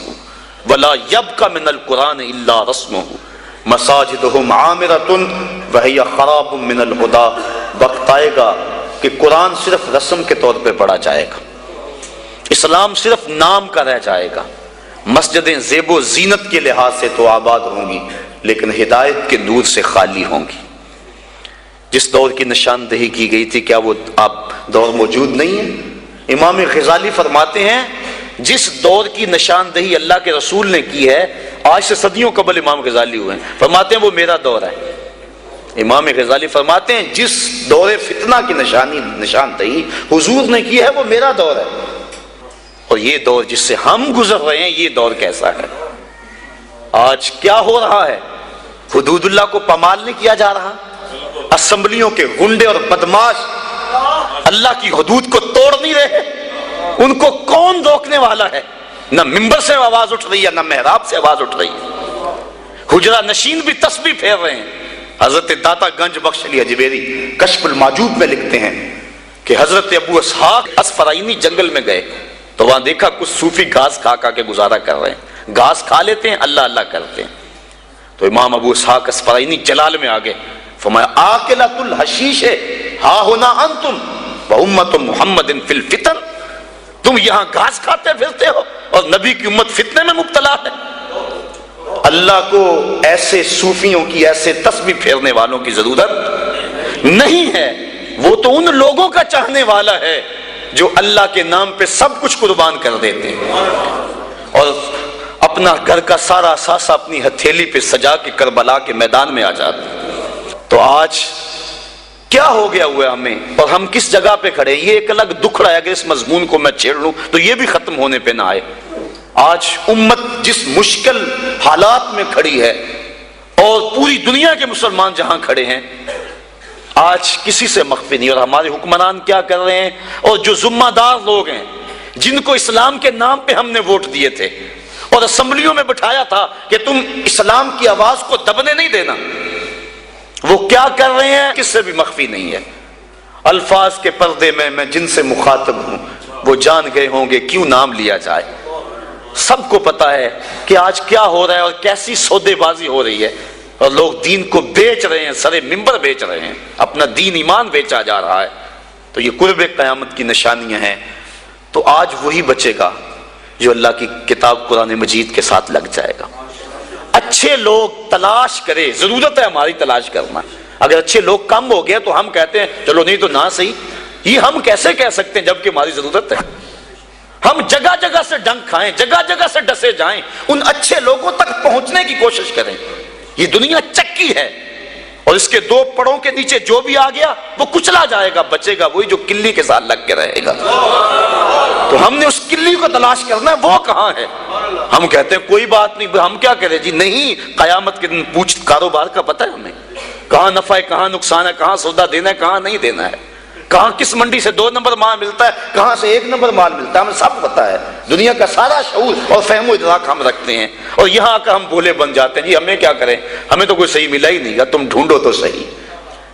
ولا یبقى من القرآن الا رسمہ مساجدہم عامرۃ وہی خراب من الہدی۔ وقت آئے گا کہ قرآن صرف رسم کے طور پہ پڑھا جائے گا، اسلام صرف نام کا رہ جائے گا، مسجدیں زیب و زینت کے لحاظ سے تو آباد ہوں گی لیکن ہدایت کے نور سے خالی ہوں گی۔ جس دور کی نشاندہی کی گئی تھی، کیا وہ اب دور موجود نہیں ہے؟ امام غزالی فرماتے ہیں جس دور کی نشاندہی اللہ کے رسول نے کی ہے، آج سے صدیوں قبل امام غزالی ہوئے ہیں، فرماتے ہیں وہ میرا دور ہے۔ امام غزالی فرماتے ہیں جس دور فتنہ کی نشاندہی حضور نے کی ہے وہ میرا دور ہے، اور یہ دور جس سے ہم گزر رہے ہیں یہ دور کیسا ہے؟ آج کیا ہو رہا ہے؟ حدود اللہ کو پامال نہیں کیا جا رہا، اسمبلیوں کے گنڈے اور بدماش اللہ کی حدود کو توڑ نہیں رہے، ان کو کون روکنے والا ہے؟ نہ ممبر سے آواز اٹھ رہی ہے نہ محراب سے آواز اٹھ رہی ہے، حجرہ نشین بھی تسبیح پھیر رہے ہیں۔ حضرت داتا گنج بخش علی اجمیری کشف الماجوب میں لکھتے ہیں کہ حضرت ابو اسحاق اسفرائینی جنگل میں گئے تو وہاں دیکھا کچھ صوفی گھاس کھا کھا کے گزارا کر رہے ہیں، گھاس کھا لیتے ہیں اللہ اللہ کرتے ہیں۔ تو امام ابو اسحاق اسفرائینی جلال میں آگے فرمایا آکلۃ الحشیش ہا ہونا انتم وامت محمد فی الفتن، تم یہاں گھاس کھاتے پھرتے ہو اور نبی کی امت فتنے میں مبتلا ہے۔ اللہ کو ایسے صوفیوں کی، ایسے تسبیح پھیرنے والوں کی ضرورت نہیں ہے، وہ تو ان لوگوں کا چاہنے والا ہے جو اللہ کے نام پہ سب کچھ قربان کر دیتے ہیں اور اپنا گھر کا سارا اثاثہ اپنی ہتھیلی پہ سجا کے کربلا کے میدان میں آ جاتے ہیں۔ تو آج کیا ہو گیا ہوا ہے ہمیں، اور ہم کس جگہ پہ کھڑے ہیں؟ یہ ایک الگ دکھ رہا ہے، اگر اس مضمون کو میں چھیڑ لوں تو یہ بھی ختم ہونے پہ نہ آئے۔ آج امت جس مشکل حالات میں کھڑی ہے اور پوری دنیا کے مسلمان جہاں کھڑے ہیں، آج کسی سے مخفی نہیں، اور ہمارے حکمران کیا کر رہے ہیں، اور جو ذمہ دار لوگ ہیں جن کو اسلام کے نام پہ ہم نے ووٹ دیے تھے اور اسمبلیوں میں بٹھایا تھا کہ تم اسلام کی آواز کو دبنے نہیں دینا، وہ کیا کر رہے ہیں کس سے بھی مخفی نہیں ہے۔ الفاظ کے پردے میں جن سے مخاطب ہوں وہ جان گئے ہوں گے کیوں نام لیا جائے۔ سب کو پتا ہے کہ آج کیا ہو رہا ہے اور کیسی سودے بازی ہو رہی ہے، اور لوگ دین کو بیچ رہے ہیں، سرے ممبر بیچ رہے ہیں، اپنا دین ایمان بیچا جا رہا ہے۔ تو یہ قرب قیامت کی نشانیاں ہیں۔ تو آج وہی بچے گا جو اللہ کی کتاب قرآن مجید کے ساتھ لگ جائے گا۔ اچھے لوگ تلاش کرے، ضرورت ہے ہماری تلاش کرنا۔ اگر اچھے لوگ کم ہو گئے تو ہم کہتے ہیں چلو نہیں تو نہ صحیح، یہ ہم کیسے کہہ سکتے ہیں جبکہ ہماری ضرورت ہے؟ ہم جگہ جگہ سے ڈنک کھائیں، جگہ جگہ سے ڈسے جائیں، ان اچھے لوگوں تک پہنچنے کی کوشش کریں۔ یہ دنیا چکی ہے اور اس کے دو پڑوں کے نیچے جو بھی آ گیا وہ کچلا جائے گا، بچے گا وہی جو کلی کے ساتھ لگ کے رہے گا۔ تو ہم نے اس کلی کو تلاش کرنا ہے، وہ کہاں ہے؟ ہم کہتے ہیں کوئی بات نہیں، ہم کیا کریں جی، نہیں، قیامت کے دن پوچھ کاروبار کا پتہ ہے ہمیں، کہاں نفع ہے کہاں نقصان ہے، کہاں سودا دینا ہے کہاں نہیں دینا ہے۔ کہاں کس منڈی سے 2 نمبر مال ملتا ہے، کہاں سے 1 نمبر مال ملتا ہے، ہمیں سب پتا ہے، دنیا کا سارا شعور اور فہم و ادراک ہم رکھتے ہیں، اور یہاں آ کر ہم بولے بن جاتے ہیں جی ہمیں کیا کریں، ہمیں تو کوئی صحیح ملا ہی نہیں گا، تم ڈھونڈو تو صحیح۔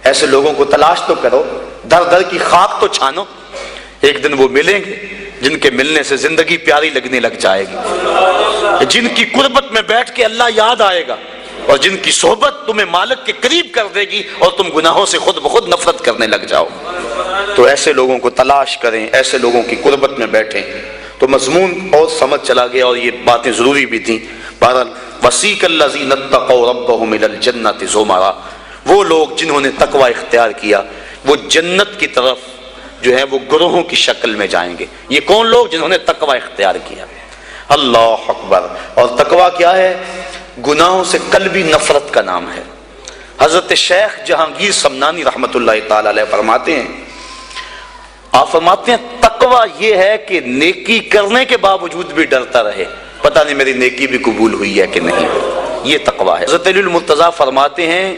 ایسے لوگوں کو تلاش تو کرو، در در کی خاک تو چھانو، ایک دن وہ ملیں گے جن کے ملنے سے زندگی پیاری لگنے لگ جائے گی، جن کی قربت میں بیٹھ کے اللہ یاد آئے گا، اور جن کی صحبت تمہیں مالک کے قریب کر دے گی اور تم گناہوں سے خود بخود نفرت کرنے لگ جاؤ۔ تو ایسے لوگوں کو تلاش کریں، ایسے لوگوں کی قربت میں بیٹھیں۔ تو مضمون اور سمجھ چلا گیا، اور یہ باتیں ضروری بھی تھیں۔ بہرحال وسیق الذین اتقوا ربهم الی الجنۃ زمرا، وہ لوگ جنہوں نے تقوی اختیار کیا وہ جنت کی طرف جو ہے وہ گروہوں کی شکل میں جائیں گے۔ یہ کون لوگ؟ جنہوں نے تقوی اختیار کیا۔ اللہ اکبر۔ اور تقوی کیا ہے؟ گناہوں سے قلبی نفرت کا نام ہے۔ حضرت شیخ جہانگیر سمنانی رحمۃ اللہ تعالی علیہ فرماتے ہیں، آپ فرماتے ہیں تقوی یہ ہے کہ نیکی کرنے کے باوجود بھی ڈرتا رہے، پتہ نہیں میری نیکی بھی قبول ہوئی ہے کہ نہیں، یہ تقوی ہے۔ حضرت علی المرتضیٰ فرماتے ہیں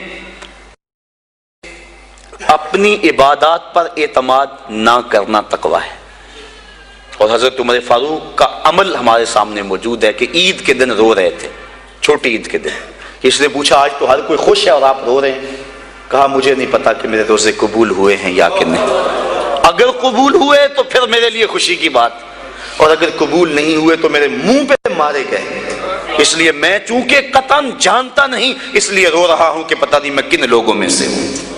اپنی عبادات پر اعتماد نہ کرنا تقوی ہے۔ اور حضرت عمر فاروق کا عمل ہمارے سامنے موجود ہے کہ عید کے دن رو رہے تھے، چھوٹی عید کے دن۔ اس نے پوچھا آج تو ہر کوئی خوش ہے اور آپ رو رہے ہیں؟ کہا مجھے نہیں پتا کہ میرے روزے قبول ہوئے ہیں یا کہ نہیں، اگر قبول ہوئے تو پھر میرے لیے خوشی کی بات، اور اگر قبول نہیں ہوئے تو میرے منہ پہ مارے گئے، اس لیے میں چونکہ قطعاً جانتا نہیں اس لیے رو رہا ہوں کہ پتہ نہیں میں کن لوگوں میں سے ہوں۔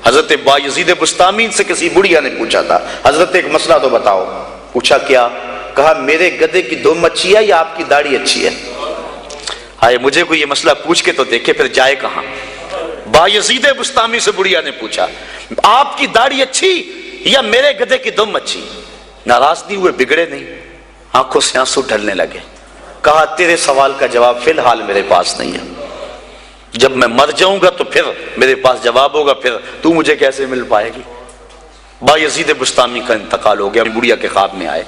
حضرت بایزید بستامی سے کسی بڑھیا نے پوچھا تھا، حضرت ایک مسئلہ تو بتاؤ۔ پوچھا کیا؟ کہا میرے گدھے کی دم اچھی ہے یا آپ کی داڑھی اچھی ہے؟ آئے مجھے کوئی یہ مسئلہ پوچھ کے تو دیکھے پھر جائے کہاں۔ بایزید بستامی سے بڑھیا نے پوچھا آپ کی داڑھی اچھی یا میرے گدھے کی دم اچھی؟ ناراض نہیں ہوئے، بگڑے نہیں، آنکھوں سے آنسو ڈھلنے لگے۔ کہا تیرے سوال کا جواب فی الحال میرے پاس نہیں ہے، جب میں مر جاؤں گا تو پھر میرے پاس جواب ہوگا، پھر تو مجھے کیسے مل پائے گی۔ بایزید بستامی کا انتقال ہو گیا، بڑھیا کے خواب میں آئے۔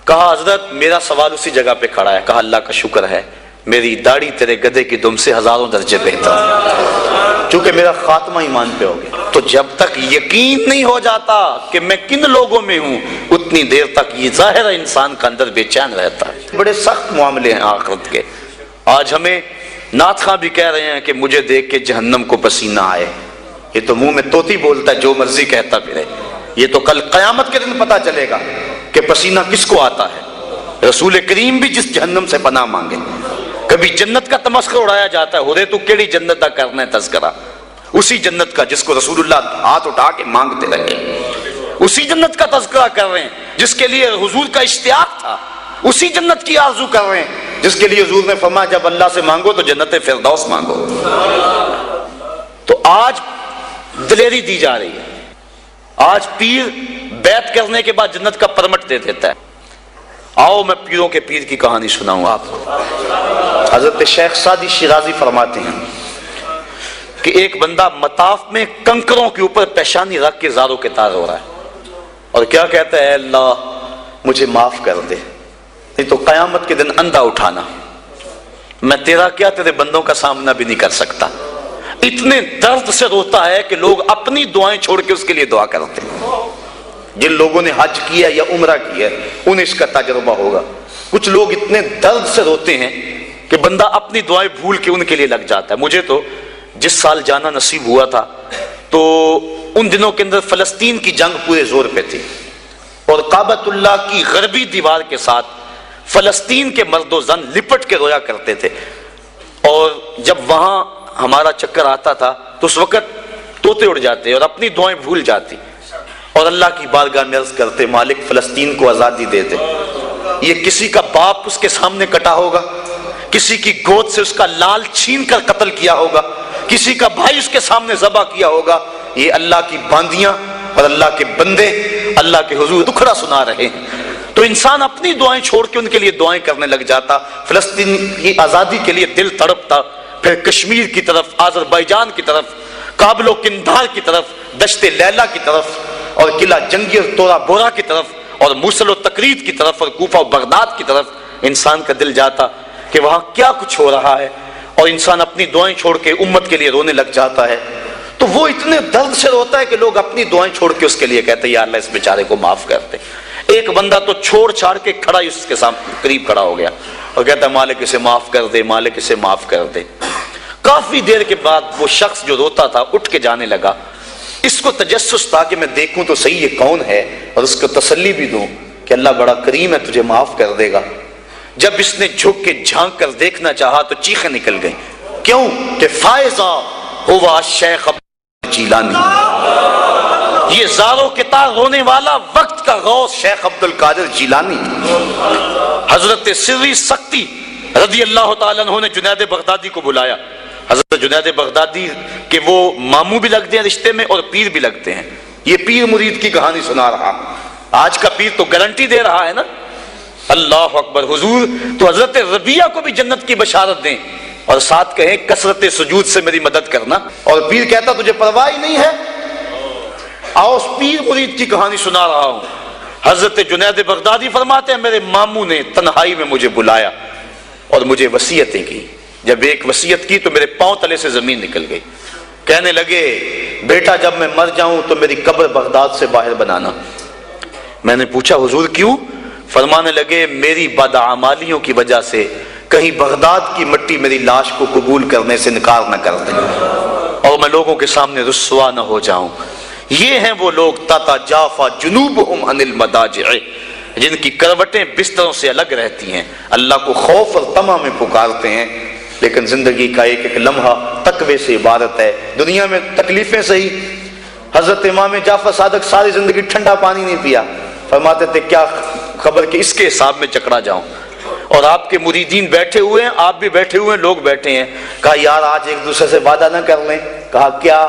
کہا حضرت میرا سوال اسی جگہ پہ کھڑا ہے۔ کہا اللہ کا شکر ہے میری داڑھی تیرے گدھے کی دم سے ہزاروں درجے بہتر ہے، چونکہ میرا خاتمہ ایمان پہ ہو گیا۔ تو جب تک یقین نہیں ہو جاتا کہ میں کن لوگوں میں ہوں اتنی دیر تک یہ ظاہر انسان کا اندر بے چین رہتا ہے۔ بڑے سخت معاملے ہیں آخرت کے۔ آج ہمیں نعت خواں بھی کہہ رہے ہیں کہ مجھے دیکھ کے جہنم کو پسینہ آئے، یہ تو منہ میں طوطی بولتا ہے، جو مرضی کہتا پھرے، یہ تو کل قیامت کے دن پتا چلے گا کہ پسینہ کس کو آتا ہے۔ رسول کریم بھی جس جہنم سے پناہ مانگے، کبھی جنت کا تمسخر اڑایا جاتا ہے، ہو رہے تو کیڑی جنت کا کرنا ہے تذکرہ، اسی جنت کا جس کو رسول اللہ ہاتھ اٹھا کے مانگتے رہے، اسی جنت کا تذکرہ کر رہے ہیں جس کے لیے حضور کا اشتیاق تھا، اسی جنت کی آرزو کر رہے ہیں جس کے لیے حضور نے فرمایا جب اللہ سے مانگو تو جنت فردوس مانگو۔ تو آج دلیری دی جا رہی ہے، آج پیر بیعت کرنے کے بعد جنت کا پرمٹ دے دیتا ہے۔ آؤ میں پیروں کے پیر کی کہانی سناؤں آپ کو۔ حضرت شیخ سعدی شیرازی فرماتے ہیں کہ ایک بندہ مطاف میں کنکروں کے اوپر پیشانی رکھ کے زاروں کے تار ہو رہا ہے، اور کیا کہتا ہے؟ اے اللہ مجھے معاف کر دے، نہیں تو قیامت کے دن اندھا اٹھانا، میں تیرا کیا تیرے بندوں کا سامنا بھی نہیں کر سکتا۔ اتنے درد سے روتا ہے کہ لوگ اپنی دعائیں چھوڑ کے اس کے لیے دعا کرتے ہیں۔ جن لوگوں نے حج کیا یا عمرہ کیا انہیں اس کا تجربہ ہوگا۔ کچھ لوگ اتنے درد سے روتے ہیں کہ بندہ اپنی دعائیں بھول کے ان کے لیے لگ جاتا ہے۔ مجھے تو جس سال جانا نصیب ہوا تھا تو ان دنوں کے اندر فلسطین کی جنگ پورے زور پہ تھی، اور کعبۃ اللہ کی غربی دیوار کے ساتھ فلسطین کے مرد و زن لپٹ کے رویا کرتے تھے، اور جب وہاں ہمارا چکر آتا تھا تو اس وقت طوطے اڑ جاتے اور اپنی دعائیں بھول جاتی، اور اللہ کی بارگاہ میں عرض کرتے مالک فلسطین کو آزادی دے دے۔ یہ کسی کا باپ اس کے سامنے کٹا ہوگا، کسی کی گود سے اس کا لال چھین کر قتل کیا ہوگا، کسی کا بھائی اس کے سامنے ذبح کیا ہوگا، یہ اللہ کی باندیاں اور اللہ کے بندے اللہ کے حضور دکھڑا سنا رہے ہیں۔ تو انسان اپنی دعائیں چھوڑ کے ان کے لیے دعائیں کرنے لگ جاتا۔ فلسطین کی آزادی کے لیے دل تڑپتا، پھر کشمیر کی طرف، آذربائیجان کی طرف، کابل و قندھار کی طرف، دشت لیلا کی طرف، اور قلعہ جنگی اور تورا بورا کی طرف، اور موصل و تقرید کی طرف، اور کوفہ و بغداد کی طرف انسان کا دل جاتا کہ وہاں کیا کچھ ہو رہا ہے، اور انسان اپنی دعائیں چھوڑ کے امت کے لیے رونے لگ جاتا ہے۔ تو وہ اتنے درد سے روتا ہے کہ لوگ اپنی دعائیں چھوڑ کے اس کے لیے کہتے ہیں یا اللہ اس بیچارے کو معاف کر دے۔ ایک بندہ تو چھوڑ چھاڑ کے کھڑا ہی اس کے سامنے قریب کھڑا ہو گیا اور کہتا ہے مالک اسے معاف کر دے، مالک اسے معاف کر دے۔ کافی دیر کے بعد وہ شخص جو روتا تھا اٹھ کے جانے لگا۔ اس کو تجسس تھا کہ میں دیکھوں تو صحیح یہ کون ہے اور اس کو تسلی بھی دوں کہ اللہ بڑا کریم ہے، تجھے معاف کر دے گا۔ جب اس نے جھک کے جھانک کر دیکھنا چاہا تو چیخیں نکل گئیں۔ کیوں؟ کہ فائزہ ہوا شیخ جیلانی، یہ زاروں کے تار رونے والا وقت کا غوث شیخ عبد القادر جیلانی۔ حضرت سری سکتی رضی اللہ تعالیٰ عنہ نے جنید بغدادی کو بلایا۔ حضرت جنید بغدادی کے وہ ماموں بھی لگتے ہیں رشتے میں اور پیر بھی لگتے ہیں۔ یہ پیر مرید کی کہانی سنا رہا، آج کا پیر تو گارنٹی دے رہا ہے نا، اللہ اکبر حضور تو حضرت ربیہ کو بھی جنت کی بشارت دیں اور ساتھ کہیں کثرت سجود سے میری مدد کرنا، اور پیر کہتا تجھے پرواہ ہی نہیں ہے۔ آؤ اس پیر مرید کی کہانی سنا رہا ہوں۔ حضرت جنید بغدادی فرماتے ہیں میرے ماموں نے تنہائی میں مجھے بلایا اور مجھے وصیتیں کی۔ جب ایک وصیت کی تو میرے پاؤں تلے سے زمین نکل گئی۔ کہنے لگے بیٹا جب میں مر جاؤں تو میری قبر بغداد سے باہر بنانا۔ میں نے پوچھا حضور کیوں؟ فرمانے لگے میری بدعمالیوں کی وجہ سے کہیں بغداد کی مٹی میری لاش کو قبول کرنے سے انکار نہ کر دے اور میں لوگوں کے سامنے رسوا نہ ہو جاؤں۔ یہ ہیں وہ لوگ تتجافا جنوبہم عن المضاجع، جن کی کروٹیں بستروں سے الگ رہتی ہیں، اللہ کو خوف اور طمع میں پکارتے ہیں، لیکن زندگی کا ایک ایک لمحہ تقوی سے عبارت ہے۔ دنیا میں تکلیفیں سہی۔ حضرت امام جعفر صادق ساری زندگی ٹھنڈا پانی نہیں پیا، فرماتے تھے کیا خبر کہ اس کے حساب میں چکرا جاؤں۔ اور آپ کے مریدین بیٹھے ہوئے ہیں، آپ بھی بیٹھے ہوئے ہیں، لوگ بیٹھے ہیں۔ کہا یار آج ایک دوسرے سے وعدہ نہ کر لیں؟ کہا کیا؟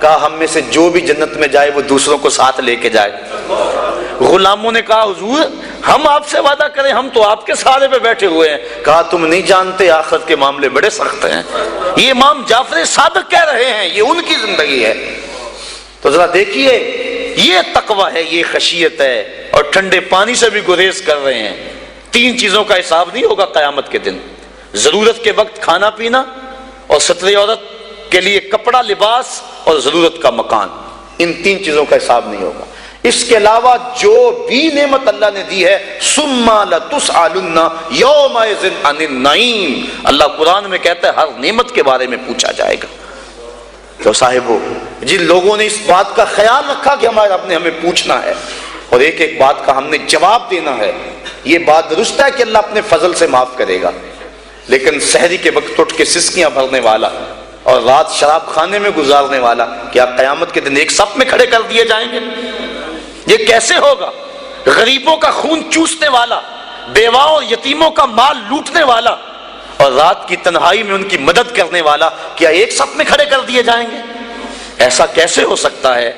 کہا ہم میں سے جو بھی جنت میں جائے وہ دوسروں کو ساتھ لے کے جائے۔ غلاموں نے کہا حضور ہم آپ سے وعدہ کریں، ہم تو آپ کے سہارے پہ بیٹھے ہوئے ہیں۔ کہا تم نہیں جانتے آخرت کے معاملے بڑے سخت ہیں، یہ امام جعفر صادق کہہ رہے ہیں، یہ ان کی زندگی ہے۔ تو ذرا دیکھیے یہ تقوی ہے، یہ خشیت ہے، اور ٹھنڈے پانی سے بھی گریز کر رہے ہیں۔ تین چیزوں کا حساب نہیں ہوگا قیامت کے دن، ضرورت کے وقت کھانا پینا، اور ستر عورت کے لیے کپڑا لباس، اور ضرورت کا مکان۔ ان تین چیزوں کا حساب نہیں ہوگا۔ اس کے علاوہ جو بھی نعمت اللہ نے دی ہے ثم لتسألن یومئذ عن النعیم، اللہ قرآن میں کہتا ہے ہر نعمت کے بارے میں پوچھا جائے گا۔ تو صاحبو جن لوگوں نے اس بات کا خیال رکھا کہ ہمارے رب نے ہمیں پوچھنا ہے اور ایک ایک بات کا ہم نے جواب دینا ہے، یہ بات درست ہے کہ اللہ اپنے فضل سے معاف کرے گا، لیکن سحری کے وقت اٹھ کے سسکیاں بھرنے والا اور رات شراب خانے میں گزارنے والا کیا قیامت کے دن ایک صف میں کھڑے کر دیے جائیں گے؟ یہ کیسے ہوگا؟ غریبوں کا خون چوسنے والا، بیواؤں اور یتیموں کا مال لوٹنے والا اور رات کی تنہائی میں ان کی مدد کرنے والا کیا ایک صف میں کھڑے کر دیے جائیں گے؟ ایسا کیسے ہو سکتا ہے؟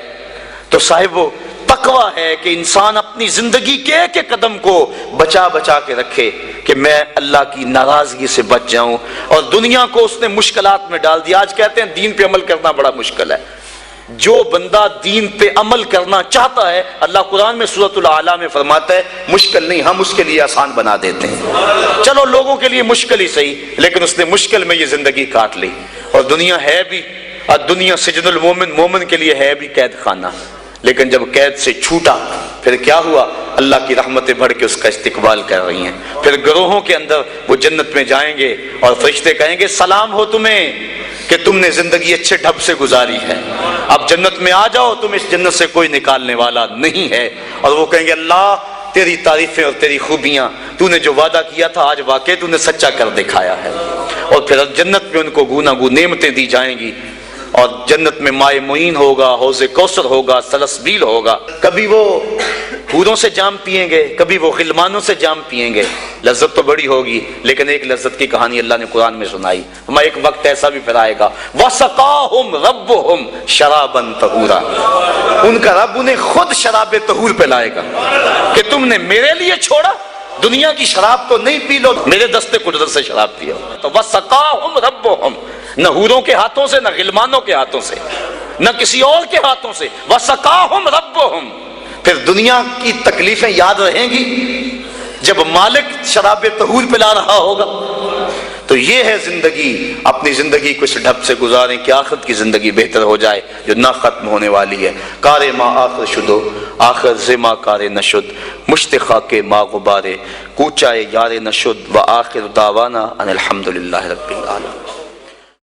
تو صاحب وہ تقوی ہے کہ انسان اپنی زندگی کے ایک ایک قدم کو بچا بچا کے رکھے کہ میں اللہ کی ناراضگی سے بچ جاؤں، اور دنیا کو اس نے مشکلات میں ڈال دیا۔ آج کہتے ہیں دین پہ عمل کرنا بڑا مشکل ہے۔ جو بندہ دین پہ عمل کرنا چاہتا ہے اللہ قرآن میں سورۃ الاعلیٰ میں فرماتا ہے مشکل نہیں، ہم اس کے لیے آسان بنا دیتے ہیں۔ چلو لوگوں کے لیے مشکل ہی صحیح، لیکن اس نے مشکل میں یہ زندگی کاٹ لی، اور دنیا ہے بھی، اور دنیا سجن المومن، مومن کے لیے ہے بھی قید خانہ، لیکن جب قید سے چھوٹا پھر کیا ہوا؟ اللہ کی رحمتیں بڑھ کے اس کا استقبال کر رہی ہیں۔ پھر گروہوں کے اندر وہ جنت میں جائیں گے اور فرشتے کہیں گے سلام ہو تمہیں کہ تم نے زندگی اچھے ڈھب سے گزاری ہے، اب جنت میں آ جاؤ، تم اس جنت سے کوئی نکالنے والا نہیں ہے۔ اور وہ کہیں گے اللہ تیری تعریفیں اور تیری خوبیاں، تو نے جو وعدہ کیا تھا آج واقعی تو نے سچا کر دکھایا ہے۔ اور پھر جنت میں ان کو گوناگو نعمتیں دی جائیں گی، اور جنت میں مائے معین ہوگا، حوض کوثر ہوگا، سلسبیل ہوگا۔ کبھی وہ حوروں سے جام پیئیں گے، کبھی وہ غلمانوں سے جام پیئیں گے، لذت تو بڑی ہوگی، لیکن ایک لذت کی کہانی اللہ نے قرآن میں سنائی، ہمیں ایک وقت ایسا بھی پھر آئے گا وَسَقَاهُمْ رَبُّهُمْ شَرَابًا طَهُورًا، ان کا رب انہیں خود شراب طہور پلائے گا کہ تم نے میرے لیے چھوڑا، دنیا کی شراب تو نہیں پی لو، میرے دستے قدرت سے شراب پیو۔ تو وَسَقَاهُمْ رَبُّهُمْ، نہ حوروں کے ہاتھوں سے، نہ غلمانوں کے ہاتھوں سے، نہ کسی اور کے ہاتھوں سے، وَسَقَاهُمْ رَبُّهُمْ۔ پھر دنیا کی تکلیفیں یاد رہیں گی جب مالک شراب طہور پلا رہا ہوگا، تو یہ ہے زندگی. اپنی زندگی کو اس ڈھب سے گزاریں کہ آخرت کی زندگی بہتر ہو جائے جو نہ ختم ہونے والی ہے. کار ما آخر شدو آخر زما کار نشد مشتخا کے ما غبارے کوچائے یار نشد و آخر دعوانا ان الحمدللہ رب العالمین.